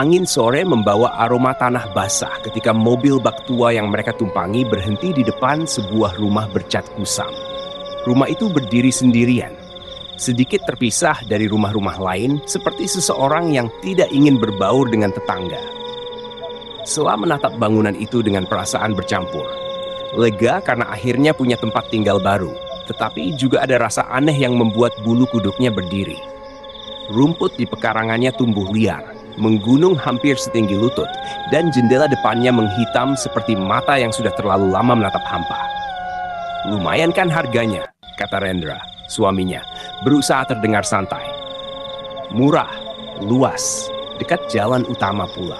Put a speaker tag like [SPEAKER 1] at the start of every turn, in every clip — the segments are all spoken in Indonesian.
[SPEAKER 1] Angin sore membawa aroma tanah basah ketika mobil bak tua yang mereka tumpangi berhenti di depan sebuah rumah bercat kusam. Rumah itu berdiri sendirian, sedikit terpisah dari rumah-rumah lain seperti seseorang yang tidak ingin berbaur dengan tetangga. Sela menatap bangunan itu dengan perasaan bercampur. Lega karena akhirnya punya tempat tinggal baru, tetapi juga ada rasa aneh yang membuat bulu kuduknya berdiri. Rumput di pekarangannya tumbuh liar, menggunung hampir setinggi lutut, dan jendela depannya menghitam seperti mata yang sudah terlalu lama menatap hampa. "Lumayan kan harganya," kata Rendra, suaminya, berusaha terdengar santai. "Murah, luas, dekat jalan utama pula."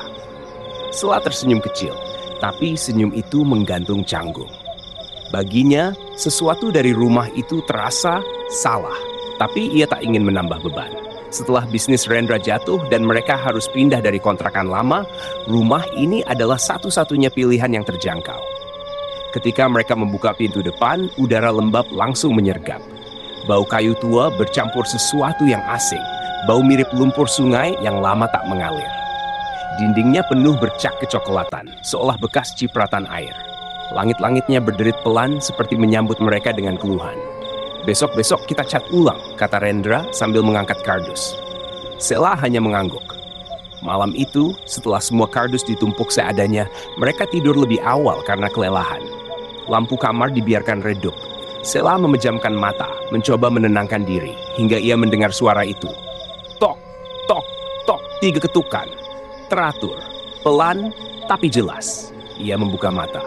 [SPEAKER 1] Sela tersenyum kecil, tapi senyum itu menggantung canggung. Baginya, sesuatu dari rumah itu terasa salah, tapi ia tak ingin menambah beban. Setelah bisnis Rendra jatuh dan mereka harus pindah dari kontrakan lama, rumah ini adalah satu-satunya pilihan yang terjangkau. Ketika mereka membuka pintu depan, udara lembab langsung menyergap. Bau kayu tua bercampur sesuatu yang asing, bau mirip lumpur sungai yang lama tak mengalir. Dindingnya penuh bercak kecoklatan, seolah bekas cipratan air. Langit-langitnya berderit pelan seperti menyambut mereka dengan keluhan. "Besok-besok kita cat ulang," kata Rendra sambil mengangkat kardus. Sela hanya mengangguk. Malam itu, setelah semua kardus ditumpuk seadanya, mereka tidur lebih awal karena kelelahan. Lampu kamar dibiarkan redup. Sela memejamkan mata, mencoba menenangkan diri, hingga ia mendengar suara itu. Tok, tok, tok, 3 ketukan. Teratur, pelan, tapi jelas. Ia membuka mata.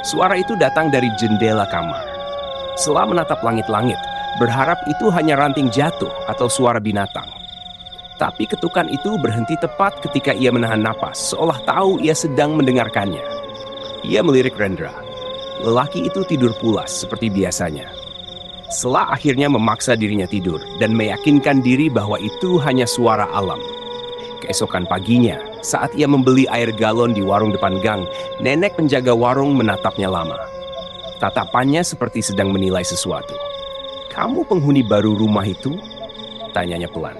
[SPEAKER 1] Suara itu datang dari jendela kamar. Sela menatap langit-langit, berharap itu hanya ranting jatuh atau suara binatang. Tapi ketukan itu berhenti tepat ketika ia menahan napas, seolah tahu ia sedang mendengarkannya. Ia melirik Rendra. Lelaki itu tidur pulas seperti biasanya. Sela akhirnya memaksa dirinya tidur dan meyakinkan diri bahwa itu hanya suara alam. Keesokan paginya, saat ia membeli air galon di warung depan gang, nenek penjaga warung menatapnya lama. Tatapannya seperti sedang menilai sesuatu. "Kamu penghuni baru rumah itu?" tanyanya pelan.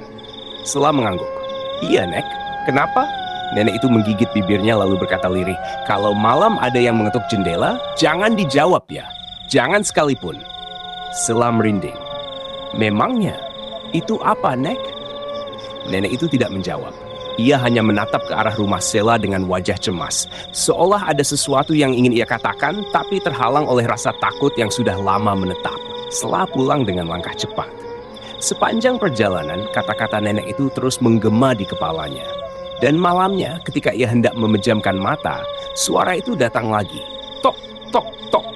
[SPEAKER 1] Sela mengangguk. "Iya, Nek. Kenapa?" Nenek itu menggigit bibirnya lalu berkata lirih, "Kalau malam ada yang mengetuk jendela, jangan dijawab ya. Jangan sekalipun." Sela merinding. "Memangnya? Itu apa, Nek?" Nenek itu tidak menjawab. Ia hanya menatap ke arah rumah Sela dengan wajah cemas, seolah ada sesuatu yang ingin ia katakan, tapi terhalang oleh rasa takut yang sudah lama menetap. Sela pulang dengan langkah cepat. Sepanjang perjalanan, kata-kata nenek itu terus menggema di kepalanya. Dan malamnya, ketika ia hendak memejamkan mata, suara itu datang lagi. Tok, tok, tok.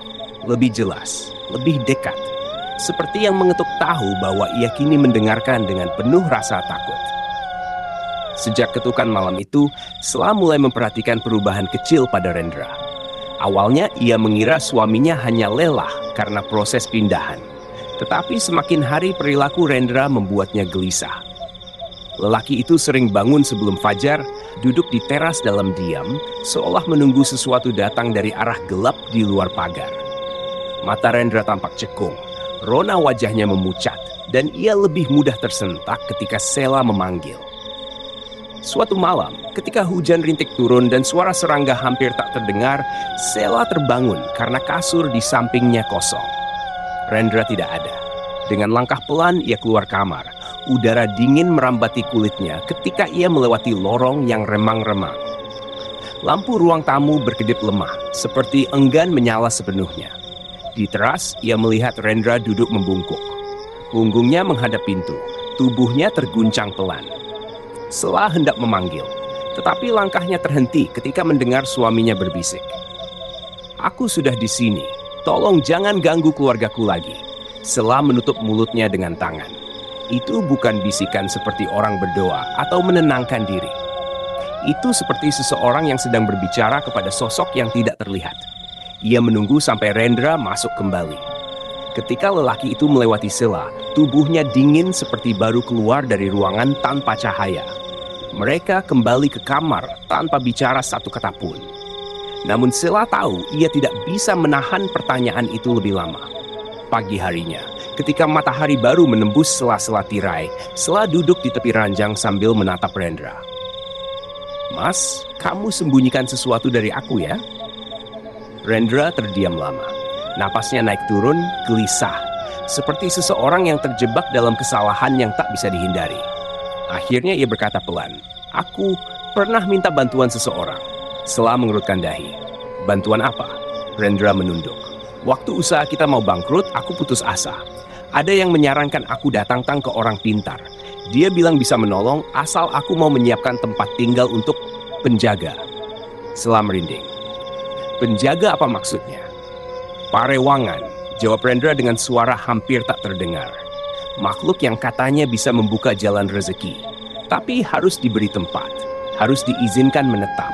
[SPEAKER 1] Lebih jelas, lebih dekat. Seperti yang mengetuk tahu bahwa ia kini mendengarkan dengan penuh rasa takut. Sejak ketukan malam itu, Sela mulai memperhatikan perubahan kecil pada Rendra. Awalnya ia mengira suaminya hanya lelah karena proses pindahan. Tetapi semakin hari perilaku Rendra membuatnya gelisah. Lelaki itu sering bangun sebelum fajar, duduk di teras dalam diam, seolah menunggu sesuatu datang dari arah gelap di luar pagar. Mata Rendra tampak cekung, rona wajahnya memucat, dan ia lebih mudah tersentak ketika Sela memanggil. Suatu malam, ketika hujan rintik turun dan suara serangga hampir tak terdengar, Sela terbangun karena kasur di sampingnya kosong. Rendra tidak ada. Dengan langkah pelan, ia keluar kamar. Udara dingin merambati kulitnya ketika ia melewati lorong yang remang-remang. Lampu ruang tamu berkedip lemah, seperti enggan menyala sepenuhnya. Di teras, ia melihat Rendra duduk membungkuk. Punggungnya menghadap pintu, tubuhnya terguncang pelan. Sela hendak memanggil, tetapi langkahnya terhenti ketika mendengar suaminya berbisik. "Aku sudah di sini, tolong jangan ganggu keluargaku lagi." Sela menutup mulutnya dengan tangan. Itu bukan bisikan seperti orang berdoa atau menenangkan diri. Itu seperti seseorang yang sedang berbicara kepada sosok yang tidak terlihat. Ia menunggu sampai Rendra masuk kembali. Ketika lelaki itu melewati Sela, tubuhnya dingin seperti baru keluar dari ruangan tanpa cahaya. Mereka kembali ke kamar tanpa bicara satu kata pun. Namun Sela tahu ia tidak bisa menahan pertanyaan itu lebih lama. Pagi harinya, ketika matahari baru menembus sela-sela tirai, Sela duduk di tepi ranjang sambil menatap Rendra. "Mas, kamu sembunyikan sesuatu dari aku ya?" Rendra terdiam lama. Napasnya naik turun, gelisah. Seperti seseorang yang terjebak dalam kesalahan yang tak bisa dihindari. Akhirnya ia berkata pelan, "Aku pernah minta bantuan seseorang." Sela mengerutkan dahi. "Bantuan apa?" Rendra menunduk. "Waktu usaha kita mau bangkrut, aku putus asa. Ada yang menyarankan aku datang ke orang pintar. Dia bilang bisa menolong asal aku mau menyiapkan tempat tinggal untuk penjaga." Sela merinding. "Penjaga apa maksudnya?" "Parewangan," jawab Rendra dengan suara hampir tak terdengar. "Makhluk yang katanya bisa membuka jalan rezeki, tapi harus diberi tempat, harus diizinkan menetap."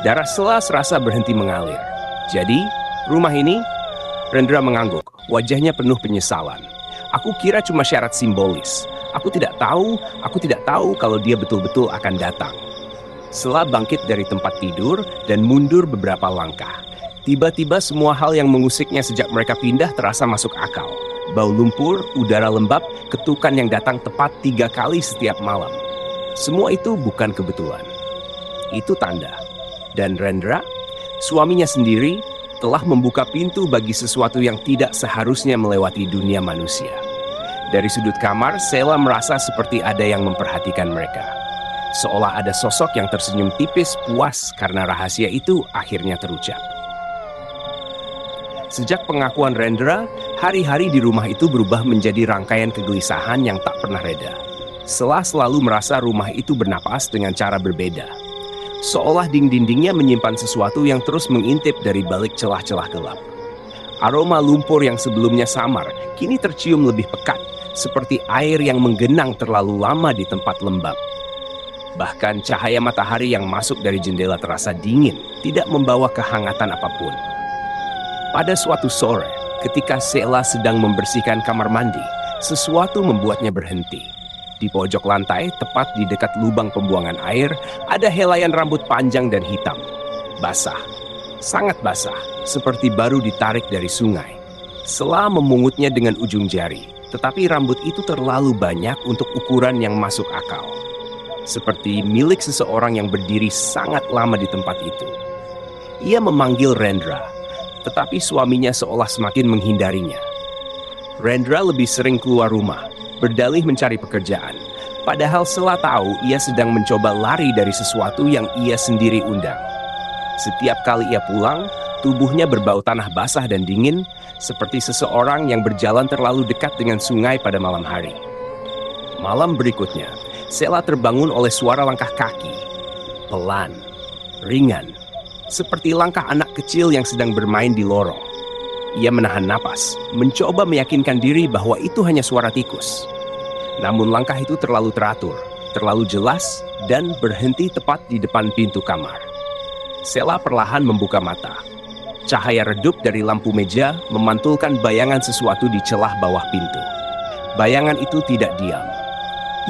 [SPEAKER 1] Darah Sela serasa berhenti mengalir. "Jadi, rumah ini?" Rendra mengangguk, wajahnya penuh penyesalan. "Aku kira cuma syarat simbolis. Aku tidak tahu kalau dia betul-betul akan datang." Sela bangkit dari tempat tidur dan mundur beberapa langkah. Tiba-tiba semua hal yang mengusiknya sejak mereka pindah terasa masuk akal. Bau lumpur, udara lembab, ketukan yang datang tepat 3 kali setiap malam. Semua itu bukan kebetulan. Itu tanda. Dan Rendra, suaminya sendiri, telah membuka pintu bagi sesuatu yang tidak seharusnya melewati dunia manusia. Dari sudut kamar, Sela merasa seperti ada yang memperhatikan mereka. Seolah ada sosok yang tersenyum tipis puas karena rahasia itu akhirnya terucap. Sejak pengakuan Rendra, hari-hari di rumah itu berubah menjadi rangkaian kegelisahan yang tak pernah reda. Sela selalu merasa rumah itu bernapas dengan cara berbeda. Seolah dinding-dindingnya menyimpan sesuatu yang terus mengintip dari balik celah-celah gelap. Aroma lumpur yang sebelumnya samar, kini tercium lebih pekat, seperti air yang menggenang terlalu lama di tempat lembab. Bahkan cahaya matahari yang masuk dari jendela terasa dingin, tidak membawa kehangatan apapun. Pada suatu sore, ketika Sela sedang membersihkan kamar mandi, sesuatu membuatnya berhenti. Di pojok lantai, tepat di dekat lubang pembuangan air, ada helaian rambut panjang dan hitam. Basah, sangat basah, seperti baru ditarik dari sungai. Sela memungutnya dengan ujung jari, tetapi rambut itu terlalu banyak untuk ukuran yang masuk akal. Seperti milik seseorang yang berdiri sangat lama di tempat itu. Ia memanggil Rendra, tetapi suaminya seolah semakin menghindarinya. Rendra lebih sering keluar rumah, berdalih mencari pekerjaan. Padahal Sela tahu ia sedang mencoba lari dari sesuatu yang ia sendiri undang. Setiap kali ia pulang, tubuhnya berbau tanah basah dan dingin, seperti seseorang yang berjalan terlalu dekat dengan sungai pada malam hari. Malam berikutnya, Sela terbangun oleh suara langkah kaki. Pelan, ringan, seperti langkah anak kecil yang sedang bermain di lorong. Ia menahan napas, mencoba meyakinkan diri bahwa itu hanya suara tikus. Namun langkah itu terlalu teratur, terlalu jelas, dan berhenti tepat di depan pintu kamar. Sela perlahan membuka mata. Cahaya redup dari lampu meja memantulkan bayangan sesuatu di celah bawah pintu. Bayangan itu tidak diam.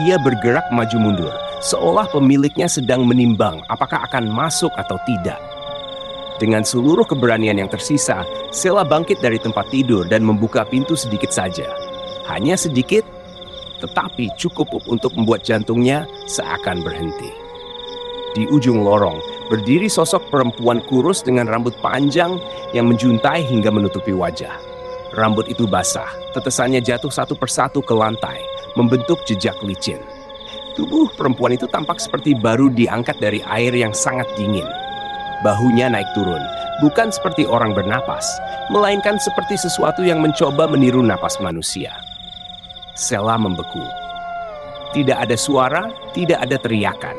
[SPEAKER 1] Ia bergerak maju mundur, seolah pemiliknya sedang menimbang apakah akan masuk atau tidak. Dengan seluruh keberanian yang tersisa, Sela bangkit dari tempat tidur dan membuka pintu sedikit saja. Hanya sedikit, tetapi cukup untuk membuat jantungnya seakan berhenti. Di ujung lorong, berdiri sosok perempuan kurus dengan rambut panjang yang menjuntai hingga menutupi wajah. Rambut itu basah, tetesannya jatuh satu persatu ke lantai, membentuk jejak licin. Tubuh perempuan itu tampak seperti baru diangkat dari air yang sangat dingin. Bahunya naik turun, bukan seperti orang bernapas, melainkan seperti sesuatu yang mencoba meniru napas manusia. Sela membeku. Tidak ada suara, tidak ada teriakan.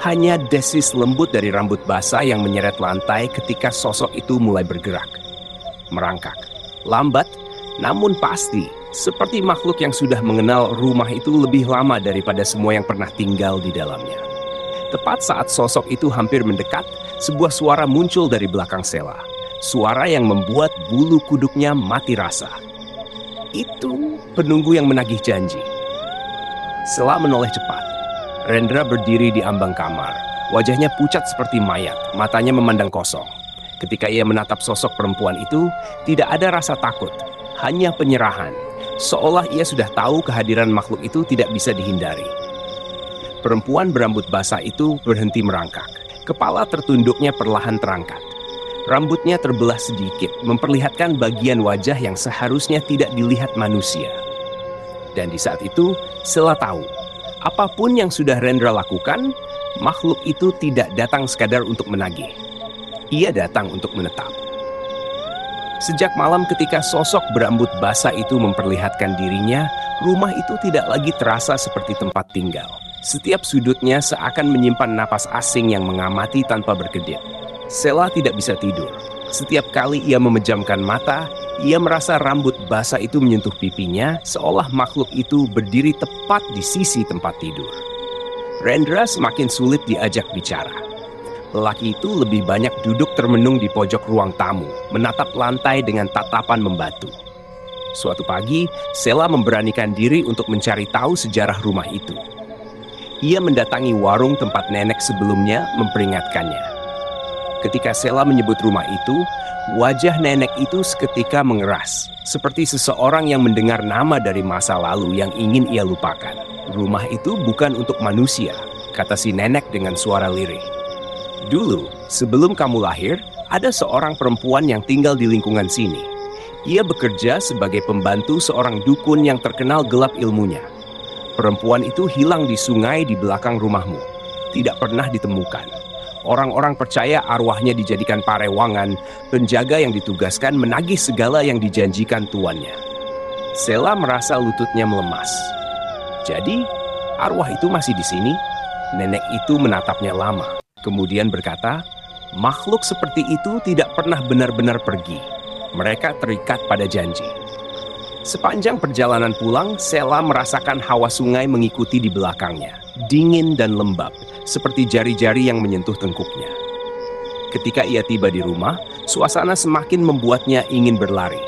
[SPEAKER 1] Hanya desis lembut dari rambut basah yang menyeret lantai ketika sosok itu mulai bergerak. Merangkak, lambat, namun pasti, seperti makhluk yang sudah mengenal rumah itu lebih lama daripada semua yang pernah tinggal di dalamnya. Tepat saat sosok itu hampir mendekat, sebuah suara muncul dari belakang Sela. Suara yang membuat bulu kuduknya mati rasa. Itu penunggu yang menagih janji. Sela menoleh cepat. Rendra berdiri di ambang kamar. Wajahnya pucat seperti mayat, matanya memandang kosong. Ketika ia menatap sosok perempuan itu, tidak ada rasa takut, hanya penyerahan. Seolah ia sudah tahu kehadiran makhluk itu tidak bisa dihindari. Perempuan berambut basah itu berhenti merangkak. Kepala tertunduknya perlahan terangkat. Rambutnya terbelah sedikit, memperlihatkan bagian wajah yang seharusnya tidak dilihat manusia. Dan di saat itu, Sheila tahu, apapun yang sudah Rendra lakukan, makhluk itu tidak datang sekadar untuk menagih. Ia datang untuk menetap. Sejak malam ketika sosok berambut basah itu memperlihatkan dirinya, rumah itu tidak lagi terasa seperti tempat tinggal. Setiap sudutnya seakan menyimpan napas asing yang mengamati tanpa berkedip. Sheila tidak bisa tidur. Setiap kali ia memejamkan mata, ia merasa rambut basah itu menyentuh pipinya, seolah makhluk itu berdiri tepat di sisi tempat tidur. Rendra semakin sulit diajak bicara. Lelaki itu lebih banyak duduk termenung di pojok ruang tamu, menatap lantai dengan tatapan membatu. Suatu pagi, Sheila memberanikan diri untuk mencari tahu sejarah rumah itu. Ia mendatangi warung tempat nenek sebelumnya memperingatkannya. Ketika Sheila menyebut rumah itu, wajah nenek itu seketika mengeras, seperti seseorang yang mendengar nama dari masa lalu yang ingin ia lupakan. Rumah itu bukan untuk manusia, kata si nenek dengan suara lirih. Dulu, sebelum kamu lahir, ada seorang perempuan yang tinggal di lingkungan sini. Ia bekerja sebagai pembantu seorang dukun yang terkenal gelap ilmunya. Perempuan itu hilang di sungai di belakang rumahmu, tidak pernah ditemukan. Orang-orang percaya arwahnya dijadikan parewangan, penjaga yang ditugaskan menagih segala yang dijanjikan tuannya. Sheila merasa lututnya melemas. Jadi, arwah itu masih di sini? Nenek itu menatapnya lama, kemudian berkata, makhluk seperti itu tidak pernah benar-benar pergi. Mereka terikat pada janji. Sepanjang perjalanan pulang, Sheila merasakan hawa sungai mengikuti di belakangnya, dingin dan lembab, seperti jari-jari yang menyentuh tengkuknya. Ketika ia tiba di rumah, suasana semakin membuatnya ingin berlari.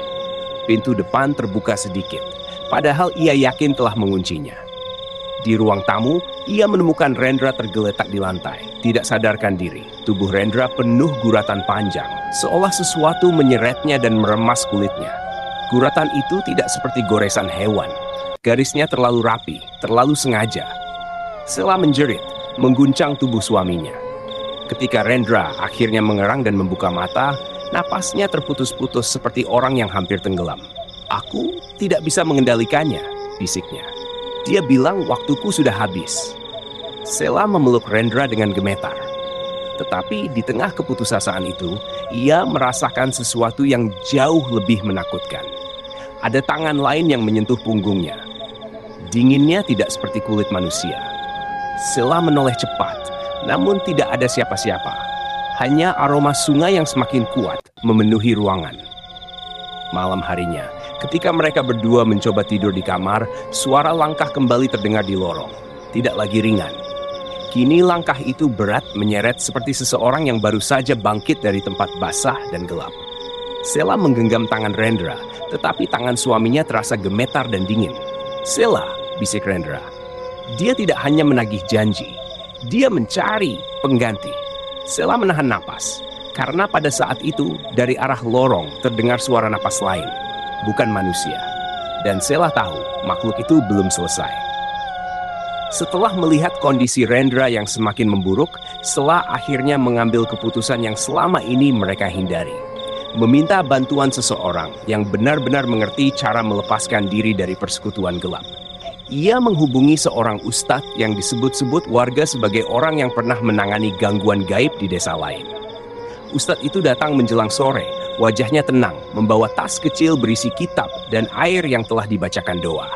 [SPEAKER 1] Pintu depan terbuka sedikit, padahal ia yakin telah menguncinya. Di ruang tamu, ia menemukan Rendra tergeletak di lantai, tidak sadarkan diri. Tubuh Rendra penuh guratan panjang, seolah sesuatu menyeretnya dan meremas kulitnya. Guratan itu tidak seperti goresan hewan. Garisnya terlalu rapi, terlalu sengaja. Sheila menjerit, mengguncang tubuh suaminya. Ketika Rendra akhirnya mengerang dan membuka mata, napasnya terputus-putus seperti orang yang hampir tenggelam. Aku tidak bisa mengendalikannya, bisiknya. Dia bilang waktuku sudah habis. Sheila memeluk Rendra dengan gemetar. Tetapi di tengah keputusasaan itu, ia merasakan sesuatu yang jauh lebih menakutkan. Ada tangan lain yang menyentuh punggungnya. Dinginnya tidak seperti kulit manusia. Sheila menoleh cepat, namun tidak ada siapa-siapa. Hanya aroma sungai yang semakin kuat memenuhi ruangan. Malam harinya, ketika mereka berdua mencoba tidur di kamar, suara langkah kembali terdengar di lorong. Tidak lagi ringan. Kini langkah itu berat menyeret seperti seseorang yang baru saja bangkit dari tempat basah dan gelap. Sheila menggenggam tangan Rendra, tetapi tangan suaminya terasa gemetar dan dingin. Sheila, bisik Rendra. Dia tidak hanya menagih janji, dia mencari pengganti. Sheila menahan napas, karena pada saat itu dari arah lorong terdengar suara napas lain, bukan manusia. Dan Sheila tahu makhluk itu belum selesai. Setelah melihat kondisi Rendra yang semakin memburuk, Sheila akhirnya mengambil keputusan yang selama ini mereka hindari. Meminta bantuan seseorang yang benar-benar mengerti cara melepaskan diri dari persekutuan gelap. Ia menghubungi seorang ustadz yang disebut-sebut warga sebagai orang yang pernah menangani gangguan gaib di desa lain. Ustadz itu datang menjelang sore, wajahnya tenang, membawa tas kecil berisi kitab dan air yang telah dibacakan doa.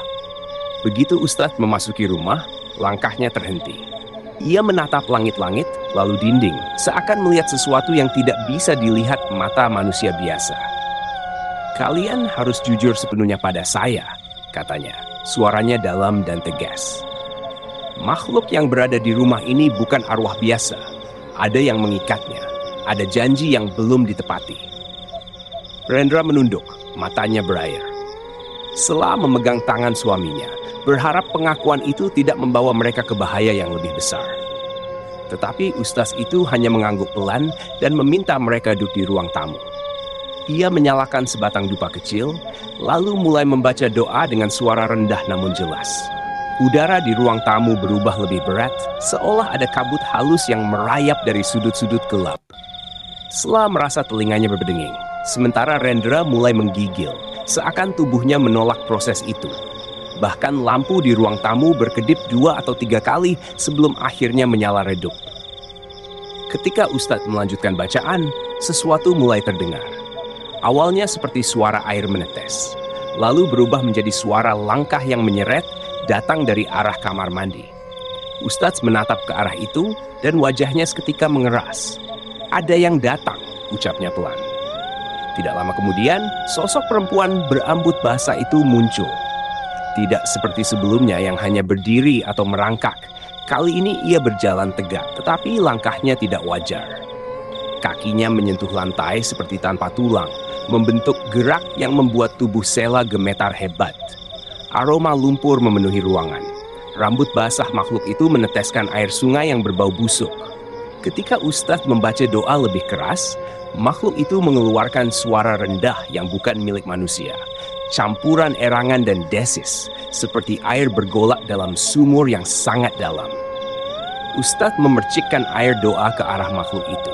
[SPEAKER 1] Begitu ustadz memasuki rumah, langkahnya terhenti. Ia menatap langit-langit, lalu dinding, seakan melihat sesuatu yang tidak bisa dilihat mata manusia biasa. Kalian harus jujur sepenuhnya pada saya, katanya. Suaranya dalam dan tegas. Makhluk yang berada di rumah ini bukan arwah biasa. Ada yang mengikatnya. Ada janji yang belum ditepati. Rendra menunduk, matanya berair. Sheila memegang tangan suaminya, berharap pengakuan itu tidak membawa mereka ke bahaya yang lebih besar. Tetapi ustaz itu hanya mengangguk pelan dan meminta mereka duduk di ruang tamu. Ia menyalakan sebatang dupa kecil, lalu mulai membaca doa dengan suara rendah namun jelas. Udara di ruang tamu berubah lebih berat, seolah ada kabut halus yang merayap dari sudut-sudut gelap. Sela merasa telinganya berdenging, sementara Rendra mulai menggigil, seakan tubuhnya menolak proses itu. Bahkan lampu di ruang tamu berkedip 2 atau 3 kali sebelum akhirnya menyala redup. Ketika Ustadz melanjutkan bacaan, sesuatu mulai terdengar. Awalnya seperti suara air menetes, lalu berubah menjadi suara langkah yang menyeret datang dari arah kamar mandi. Ustadz menatap ke arah itu dan wajahnya seketika mengeras. "Ada yang datang," ucapnya pelan. Tidak lama kemudian, sosok perempuan berambut basah itu muncul. Tidak seperti sebelumnya yang hanya berdiri atau merangkak. Kali ini ia berjalan tegak, tetapi langkahnya tidak wajar. Kakinya menyentuh lantai seperti tanpa tulang, membentuk gerak yang membuat tubuh Sela gemetar hebat. Aroma lumpur memenuhi ruangan. Rambut basah makhluk itu meneteskan air sungai yang berbau busuk. Ketika Ustadz membaca doa lebih keras, makhluk itu mengeluarkan suara rendah yang bukan milik manusia. Campuran erangan dan desis, seperti air bergolak dalam sumur yang sangat dalam. Ustadz memercikkan air doa ke arah makhluk itu.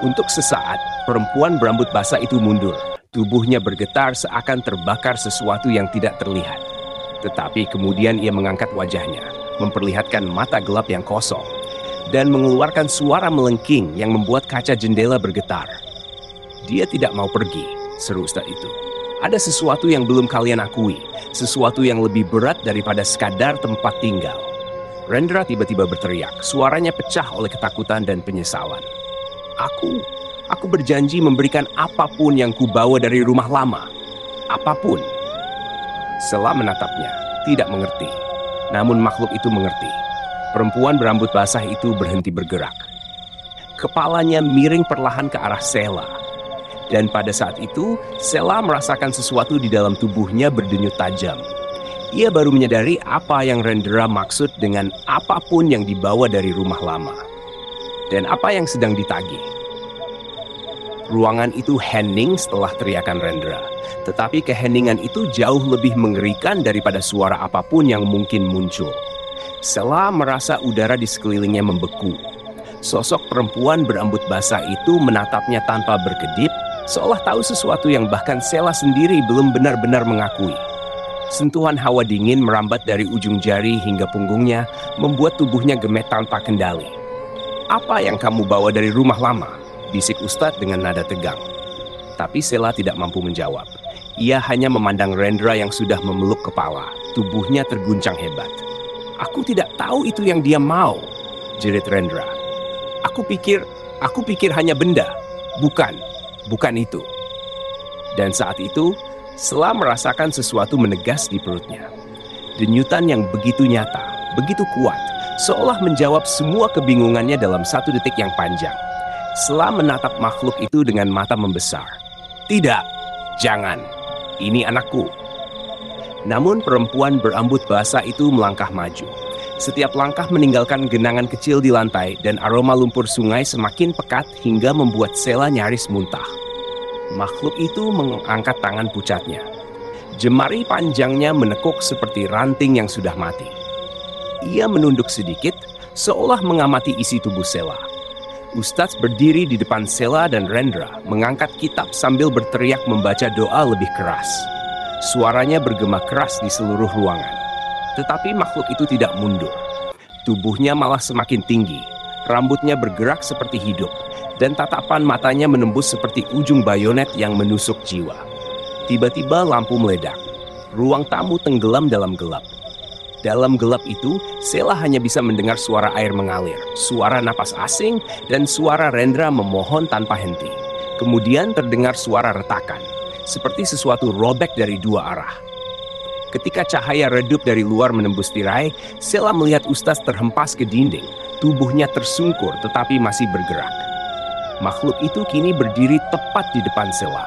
[SPEAKER 1] Untuk sesaat, perempuan berambut basah itu mundur. Tubuhnya bergetar seakan terbakar sesuatu yang tidak terlihat. Tetapi kemudian ia mengangkat wajahnya, memperlihatkan mata gelap yang kosong, dan mengeluarkan suara melengking yang membuat kaca jendela bergetar. "Dia tidak mau pergi," seru Ustadz itu. "Ada sesuatu yang belum kalian akui, sesuatu yang lebih berat daripada sekadar tempat tinggal." Rendra tiba-tiba berteriak, suaranya pecah oleh ketakutan dan penyesalan. Aku berjanji memberikan apapun yang kubawa dari rumah lama. Apapun." Sela menatapnya, tidak mengerti. Namun makhluk itu mengerti. Perempuan berambut basah itu berhenti bergerak. Kepalanya miring perlahan ke arah Sela. Dan pada saat itu, Sela merasakan sesuatu di dalam tubuhnya berdenyut tajam. Ia baru menyadari apa yang Rendra maksud dengan apapun yang dibawa dari rumah lama. Dan apa yang sedang ditagih. Ruangan itu hening setelah teriakan Rendra. Tetapi keheningan itu jauh lebih mengerikan daripada suara apapun yang mungkin muncul. Sela merasa udara di sekelilingnya membeku. Sosok perempuan berambut basah itu menatapnya tanpa berkedip, seolah tahu sesuatu yang bahkan Sela sendiri belum benar-benar mengakui. Sentuhan hawa dingin merambat dari ujung jari hingga punggungnya, membuat tubuhnya gemet tanpa kendali. "Apa yang kamu bawa dari rumah lama?" bisik Ustadz dengan nada tegang. Tapi Sela tidak mampu menjawab. Ia hanya memandang Rendra yang sudah memeluk kepala. Tubuhnya terguncang hebat. "Aku tidak tahu itu yang dia mau," jerit Rendra. Aku pikir hanya benda. Bukan itu." Dan saat itu, Sela merasakan sesuatu menegas di perutnya. Denyutan yang begitu nyata, begitu kuat, seolah menjawab semua kebingungannya dalam 1 detik yang panjang. Sela menatap makhluk itu dengan mata membesar. "Tidak, jangan. Ini anakku." Namun perempuan berambut basah itu melangkah maju. Setiap langkah meninggalkan genangan kecil di lantai dan aroma lumpur sungai semakin pekat hingga membuat Sela nyaris muntah. Makhluk itu mengangkat tangan pucatnya. Jemari panjangnya menekuk seperti ranting yang sudah mati. Ia menunduk sedikit, seolah mengamati isi tubuh Sela. Ustadz berdiri di depan Sela dan Rendra, mengangkat kitab sambil berteriak membaca doa lebih keras. Suaranya bergema keras di seluruh ruangan. Tetapi makhluk itu tidak mundur. Tubuhnya malah semakin tinggi. Rambutnya bergerak seperti hidup, dan tatapan matanya menembus seperti ujung bayonet yang menusuk jiwa. Tiba-tiba lampu meledak. Ruang tamu tenggelam dalam gelap. Dalam gelap itu, Sela hanya bisa mendengar suara air mengalir, suara napas asing, dan suara Rendra memohon tanpa henti. Kemudian terdengar suara retakan, seperti sesuatu robek dari 2 arah. Ketika cahaya redup dari luar menembus tirai, Sela melihat Ustadz terhempas ke dinding. Tubuhnya tersungkur tetapi masih bergerak. Makhluk itu kini berdiri tepat di depan Sela.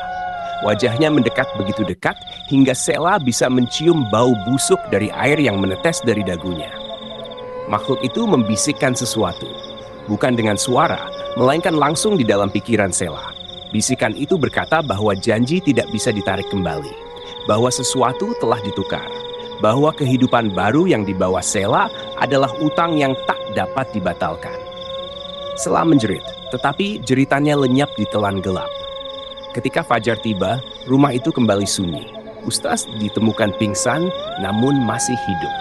[SPEAKER 1] Wajahnya mendekat begitu dekat hingga Sela bisa mencium bau busuk dari air yang menetes dari dagunya. Makhluk itu membisikkan sesuatu, bukan dengan suara, melainkan langsung di dalam pikiran Sela. Bisikan itu berkata bahwa janji tidak bisa ditarik kembali, bahwa sesuatu telah ditukar, bahwa kehidupan baru yang dibawa Sela adalah utang yang tak dapat dibatalkan. Sela menjerit, tetapi jeritannya lenyap di telan gelap. Ketika fajar tiba, rumah itu kembali sunyi. Ustaz ditemukan pingsan, namun masih hidup.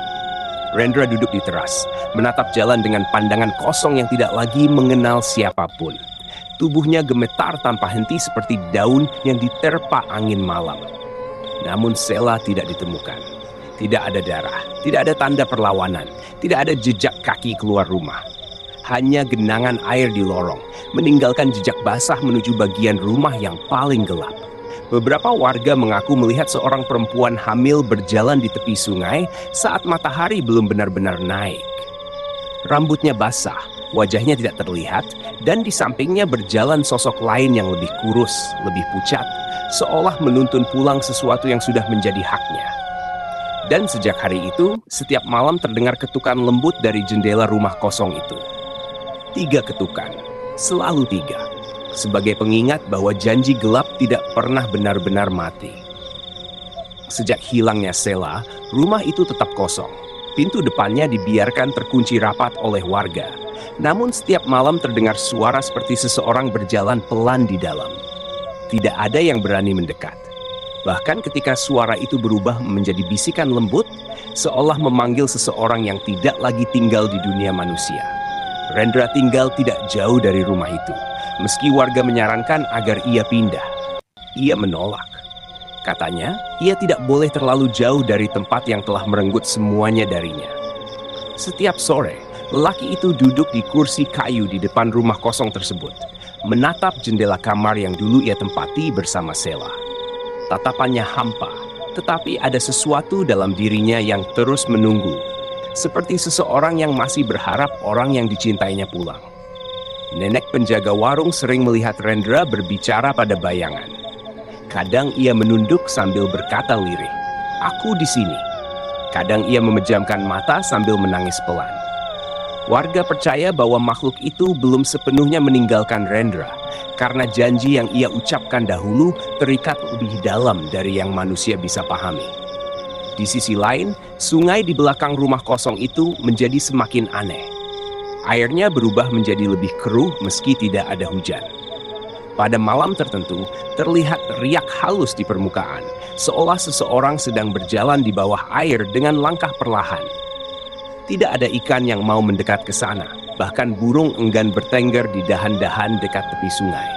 [SPEAKER 1] Rendra duduk di teras, menatap jalan dengan pandangan kosong yang tidak lagi mengenal siapapun. Tubuhnya gemetar tanpa henti seperti daun yang diterpa angin malam. Namun Sela tidak ditemukan. Tidak ada darah, tidak ada tanda perlawanan, tidak ada jejak kaki keluar rumah. Hanya genangan air di lorong, meninggalkan jejak basah menuju bagian rumah yang paling gelap. Beberapa warga mengaku melihat seorang perempuan hamil berjalan di tepi sungai saat matahari belum benar-benar naik. Rambutnya basah, wajahnya tidak terlihat, dan di sampingnya berjalan sosok lain yang lebih kurus, lebih pucat, seolah menuntun pulang sesuatu yang sudah menjadi haknya. Dan sejak hari itu, setiap malam terdengar ketukan lembut dari jendela rumah kosong itu. 3 ketukan, selalu 3. Sebagai pengingat bahwa janji gelap tidak pernah benar-benar mati. Sejak hilangnya Sela, rumah itu tetap kosong. Pintu depannya dibiarkan terkunci rapat oleh warga. Namun setiap malam terdengar suara seperti seseorang berjalan pelan di dalam. Tidak ada yang berani mendekat. Bahkan ketika suara itu berubah menjadi bisikan lembut, seolah memanggil seseorang yang tidak lagi tinggal di dunia manusia. Rendra tinggal tidak jauh dari rumah itu, meski warga menyarankan agar ia pindah. Ia menolak. Katanya, ia tidak boleh terlalu jauh dari tempat yang telah merenggut semuanya darinya. Setiap sore, lelaki itu duduk di kursi kayu di depan rumah kosong tersebut, menatap jendela kamar yang dulu ia tempati bersama Sela. Tatapannya hampa, tetapi ada sesuatu dalam dirinya yang terus menunggu, seperti seseorang yang masih berharap orang yang dicintainya pulang. Nenek penjaga warung sering melihat Rendra berbicara pada bayangan. Kadang ia menunduk sambil berkata lirih, "Aku di sini." Kadang ia memejamkan mata sambil menangis pelan. Warga percaya bahwa makhluk itu belum sepenuhnya meninggalkan Rendra, karena janji yang ia ucapkan dahulu terikat lebih dalam dari yang manusia bisa pahami. Di sisi lain, sungai di belakang rumah kosong itu menjadi semakin aneh. Airnya berubah menjadi lebih keruh meski tidak ada hujan. Pada malam tertentu, terlihat riak halus di permukaan, seolah seseorang sedang berjalan di bawah air dengan langkah perlahan. Tidak ada ikan yang mau mendekat ke sana. Bahkan burung enggan bertengger di dahan-dahan dekat tepi sungai.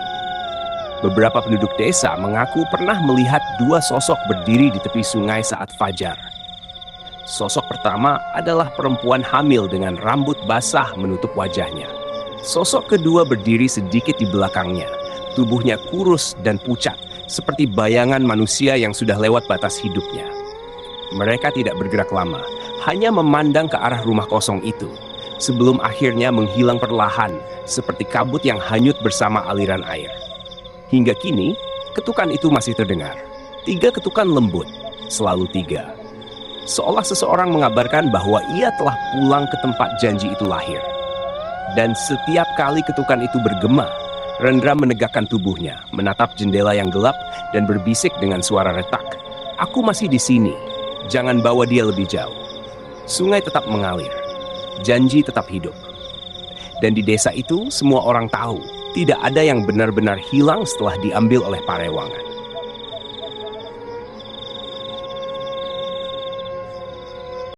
[SPEAKER 1] Beberapa penduduk desa mengaku pernah melihat 2 sosok berdiri di tepi sungai saat fajar. Sosok pertama adalah perempuan hamil dengan rambut basah menutup wajahnya. Sosok kedua berdiri sedikit di belakangnya. Tubuhnya kurus dan pucat, seperti bayangan manusia yang sudah lewat batas hidupnya. Mereka tidak bergerak lama, hanya memandang ke arah rumah kosong itu, sebelum akhirnya menghilang perlahan, seperti kabut yang hanyut bersama aliran air. Hingga kini, ketukan itu masih terdengar. 3 ketukan lembut, selalu 3. Seolah seseorang mengabarkan bahwa ia telah pulang ke tempat janji itu lahir. Dan setiap kali ketukan itu bergema, Rendra menegakkan tubuhnya, menatap jendela yang gelap, dan berbisik dengan suara retak, "Aku masih di sini, jangan bawa dia lebih jauh." Sungai tetap mengalir. Janji tetap hidup. Dan di desa itu semua orang tahu, tidak ada yang benar-benar hilang setelah diambil oleh Parewangan.